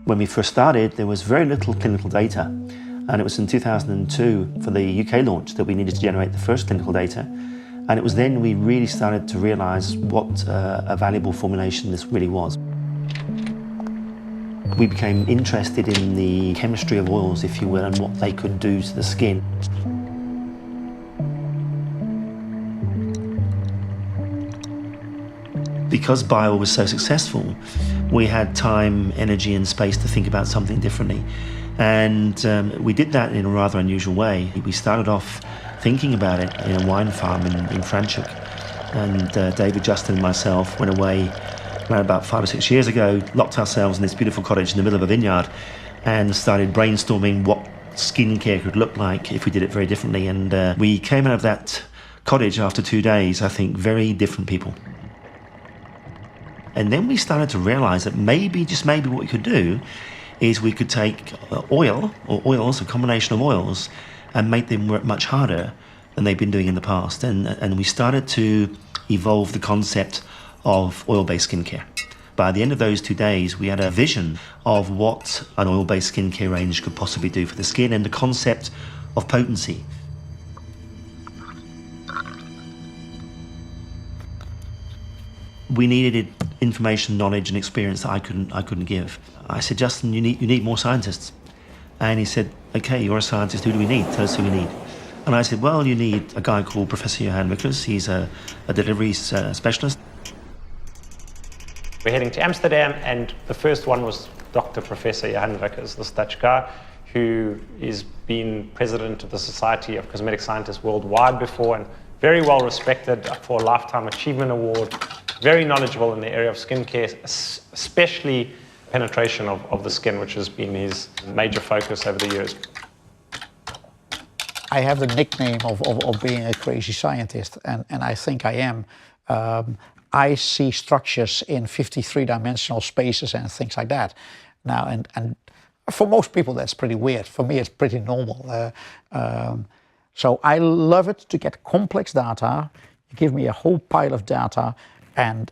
When we first started, there was very little clinical data, and it was in 2002 for the UK launch that we needed to generate the first clinical data. And it was then we really started to realise what a valuable formulation this really was. We became interested in the chemistry of oils, if you will, and what they could do to the skin. Because bio was so successful, we had time, energy and space to think about something differently. And we did that in a rather unusual way. We started off thinking about it in a wine farm in Franschhoek. And David, Justin and myself went away around about 5 or 6 years ago, locked ourselves in this beautiful cottage in the middle of a vineyard and started brainstorming what skincare could look like if we did it very differently. And we came out of that cottage after 2 days, I think, very different people. And then we started to realise that maybe, just maybe, what we could do is we could take oil or oils, a combination of oils, and make them work much harder than they've been doing in the past. And we started to evolve the concept of oil-based skincare. By the end of those 2 days, we had a vision of what an oil-based skincare range could possibly do for the skin and the concept of potency. We needed information, knowledge and experience that I couldn't give. I said, Justin, you need more scientists. And he said, okay, you're a scientist, who do we need? Tell us who we need. And I said, well, you need a guy called Professor Johan Wikkers. He's a delivery specialist. We're heading to Amsterdam, and the first one was Dr. Professor Johan Wikkers, this Dutch guy, who has been president of the Society of Cosmetic Scientists worldwide before, and very well respected for a Lifetime Achievement Award, very knowledgeable in the area of skincare, especially penetration of the skin, which has been his major focus over the years. I have the nickname of being a crazy scientist, and I think I am. I see structures in 53-dimensional spaces and things like that. Now, and for most people that's pretty weird. For me, it's pretty normal. So I love it to get complex data. You give me a whole pile of data, and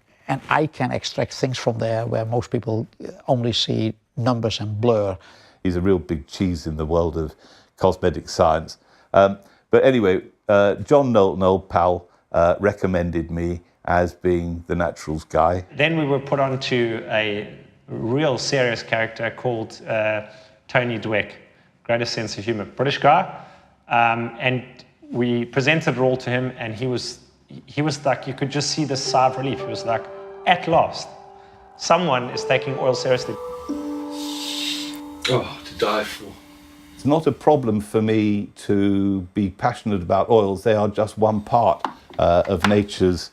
I can extract things from there where most people only see numbers and blur. He's a real big cheese in the world of cosmetic science. But anyway, John Knowlton, old pal, recommended me as being the naturals guy. Then we were put onto a real serious character called Tony Dweck, greatest sense of humour, British guy. And we presented it all to him, and he was like, you could just see this sigh of relief. He was like, at last, someone is taking oil seriously. Oh, to die for. It's not a problem for me to be passionate about oils. They are just one part of nature's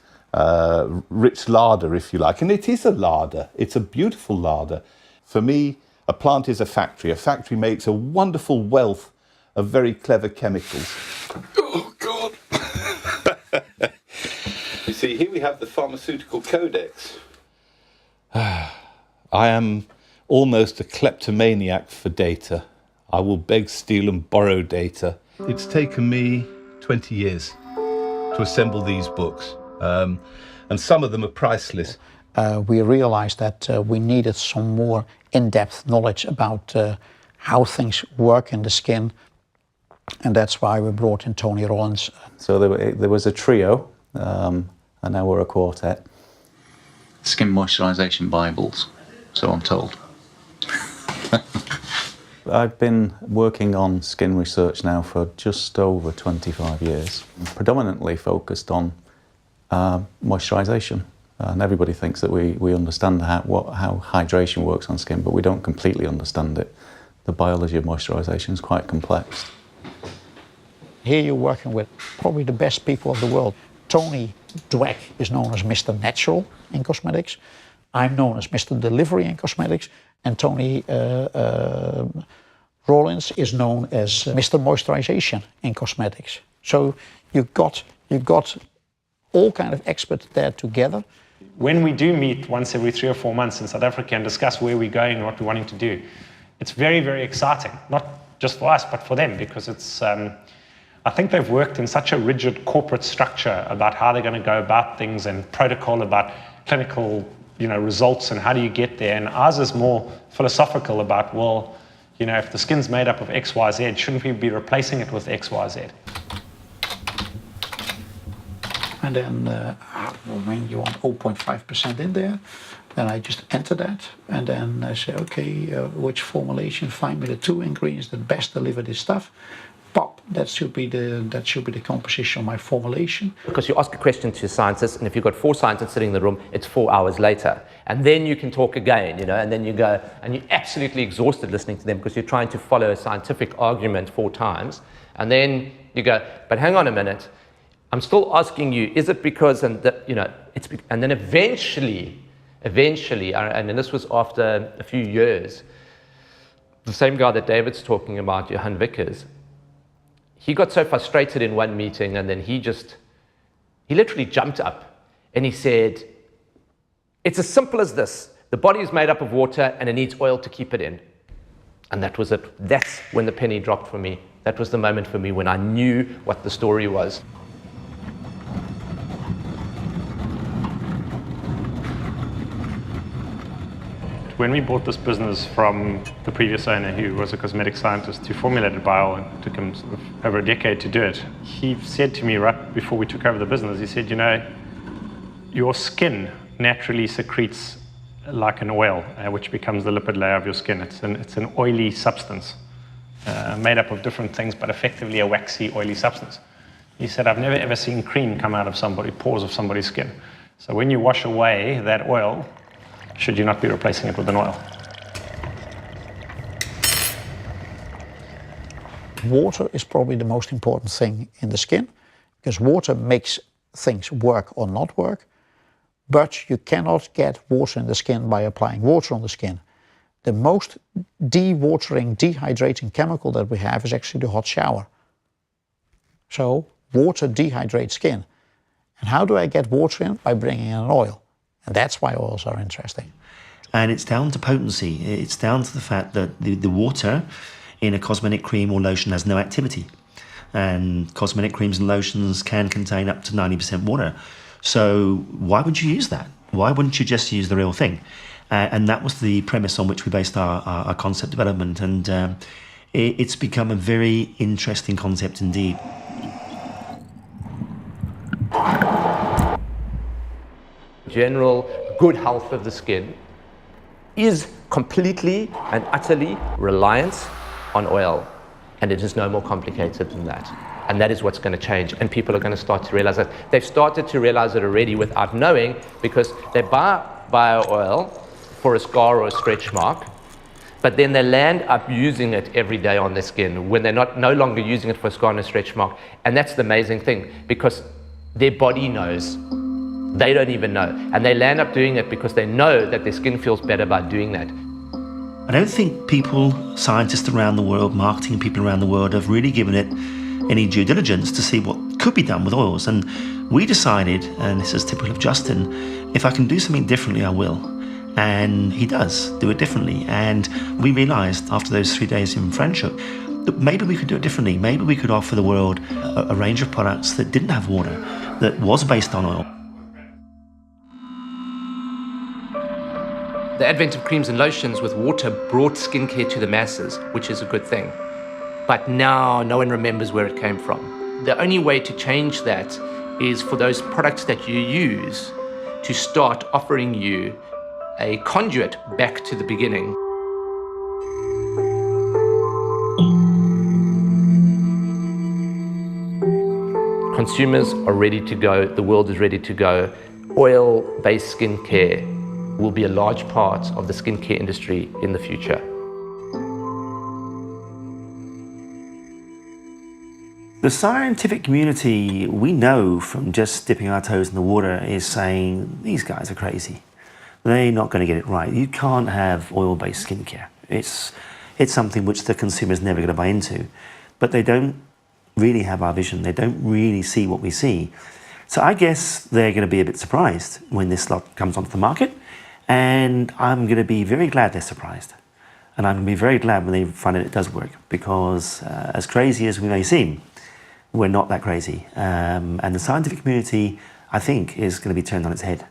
rich larder, if you like. And it is a larder. It's a beautiful larder. For me, a plant is a factory. A factory makes a wonderful wealth of very clever chemicals. Oh, God. You see, here we have the pharmaceutical codex. I am almost a kleptomaniac for data. I will beg, steal and borrow data. It's taken me 20 years to assemble these books, and some of them are priceless. We realized that we needed some more in-depth knowledge about how things work in the skin, and that's why we brought in Tony Rollins. So there was a trio, and now we're a quartet. Skin moisturisation Bibles, so I'm told. I've been working on skin research now for just over 25 years, predominantly focused on moisturisation. And everybody thinks that we understand how hydration works on skin, but we don't completely understand it. The biology of moisturisation is quite complex. Here you're working with probably the best people of the world. Tony Dweck is known as Mr. Natural in cosmetics. I'm known as Mr. Delivery in cosmetics. And Tony Rollins is known as Mr. Moisturization in cosmetics. So you've got all kind of experts there together. When we do meet once every 3 or 4 months in South Africa and discuss where we're going and what we're wanting to do, it's very, very exciting. Not just for us, but for them, because it's, I think they've worked in such a rigid corporate structure about how they're going to go about things and protocol about clinical results and how do you get there. And ours is more philosophical about, well, if the skin's made up of X, Y, Z, shouldn't we be replacing it with X, Y, Z? And then when you want 0.5% in there, then I just enter that, and then I say, okay, which formulation? Find me the 2 ingredients that best deliver this stuff. Pop. That should be the composition of my formulation. Because you ask a question to a scientist, and if you've got 4 scientists sitting in the room, it's 4 hours later, and then you can talk again, and then you go, and you're absolutely exhausted listening to them because you're trying to follow a scientific argument 4 times, and then you go, but hang on a minute, I'm still asking you, is it because, and then eventually, and this was after a few years, the same guy that David's talking about, Johan Vickers, he got so frustrated in one meeting, and then he literally jumped up and he said, it's as simple as this. The body is made up of water and it needs oil to keep it in. And that was it. That's when the penny dropped for me. That was the moment for me when I knew what the story was. When we bought this business from the previous owner, who was a cosmetic scientist who formulated bio, and it took him sort of over a decade to do it, he said to me right before we took over the business, he said, your skin naturally secretes like an oil, which becomes the lipid layer of your skin. It's an oily substance made up of different things, but effectively a waxy, oily substance. He said, I've never ever seen cream come out of pores of somebody's skin. So when you wash away that oil, should you not be replacing it with an oil? Water is probably the most important thing in the skin, because water makes things work or not work, but you cannot get water in the skin by applying water on the skin. The most dewatering, dehydrating chemical that we have is actually the hot shower. So water dehydrates skin. And how do I get water in? By bringing in an oil. And that's why oils are interesting. And it's down to potency. It's down to the fact that the water in a cosmetic cream or lotion has no activity. And cosmetic creams and lotions can contain up to 90% water. So why would you use that? Why wouldn't you just use the real thing? And that was the premise on which we based our concept development. And it's become a very interesting concept indeed. General good health of the skin is completely and utterly reliant on oil, and it is no more complicated than that. And that is what's going to change, and people are going to start to realize that. They've started to realize it already without knowing, because they buy bio oil for a scar or a stretch mark, but then they land up using it every day on their skin when they're no longer using it for a scar and a stretch mark. And that's the amazing thing, because their body knows. They don't even know. And they land up doing it because they know that their skin feels better by doing that. I don't think people, scientists around the world, marketing people around the world, have really given it any due diligence to see what could be done with oils. And we decided, and this is typical of Justin, if I can do something differently, I will. And he does do it differently. And we realized after those 3 days in Franschhoek that maybe we could do it differently. Maybe we could offer the world a range of products that didn't have water, that was based on oil. The advent of creams and lotions with water brought skincare to the masses, which is a good thing. But now no one remembers where it came from. The only way to change that is for those products that you use to start offering you a conduit back to the beginning. Consumers are ready to go, the world is ready to go. Oil-based skincare will be a large part of the skincare industry in the future. The scientific community, we know from just dipping our toes in the water, is saying these guys are crazy. They're not going to get it right. You can't have oil-based skincare. It's something which the consumer is never going to buy into. But they don't really have our vision. They don't really see what we see. So I guess they're going to be a bit surprised when this lot comes onto the market. And I'm going to be very glad they're surprised. And I'm going to be very glad when they find out it does work. Because as crazy as we may seem, we're not that crazy. And the scientific community, I think, is going to be turned on its head.